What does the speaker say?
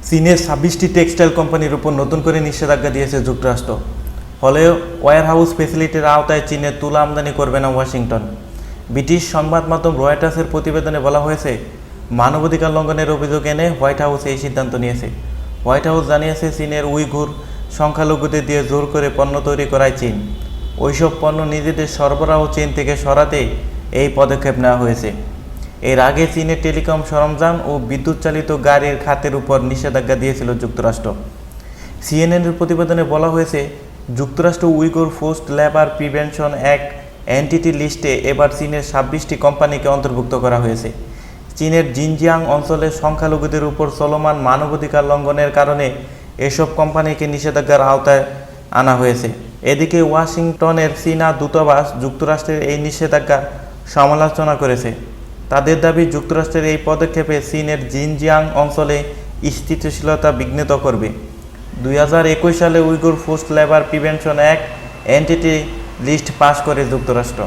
চীনের 26টি টেক্সটাইল কোম্পানির উপর নতুন করে নিষেধাজ্ঞা দিয়েছে যুক্তরাষ্ট্র। ফলে ওয়্যারহাউস ফ্যাসিলিটির আওতায় চীনের তুলা আমদানি করবে না ওয়াশিংটন। ব্রিটিশ সংবাদ মাধ্যম রয়টার্সের প্রতিবেদনে বলা হয়েছে, মানবাধিকার লঙ্ঘনের অভিযোগ এনে হোয়াইট হাউস এই সিদ্ধান্ত নিয়েছে। হোয়াইট হাউস জানিয়েছে, চীনের উইঘুর সংখ্যালঘুদের দিয়ে জোর করে পণ্য তৈরি করায় চীন। ওইসব পণ্য নিজেদের সরবরাহ চীন থেকে সরাতে এই পদক্ষেপ নেওয়া হয়েছে। এর আগে চীনের টেলিকম সরঞ্জাম ও বিদ্যুৎ চালিত গাড়ির খাতের উপর নিষেধাজ্ঞা দিয়েছিল যুক্তরাষ্ট্র। সিএনএনের প্রতিবেদনে বলা হয়েছে, যুক্তরাষ্ট্র Uyghur Forced Labour Prevention Act Entity লিস্টে এবার চীনের 26টি কোম্পানিকে অন্তর্ভুক্ত করা হয়েছে। চীনের জিনজিয়াং অঞ্চলের সংখ্যালঘুদের উপর চলমান মানবাধিকার লঙ্ঘনের কারণে এসব কোম্পানিকে নিষেধাজ্ঞার আওতায় আনা হয়েছে। এদিকে ওয়াশিংটনের চীনা দূতাবাস যুক্তরাষ্ট্রের এই নিষেধাজ্ঞার সমালোচনা করেছে। তাদের দাবি, যুক্তরাষ্ট্রের এই পদক্ষেপে চীনের জিনজিয়াং অঞ্চলে স্থিতিশীলতা বিঘ্নিত করবে। 2021 সালে Uyghur Forced Labour Prevention Act Entity List pass করে যুক্তরাষ্ট্র।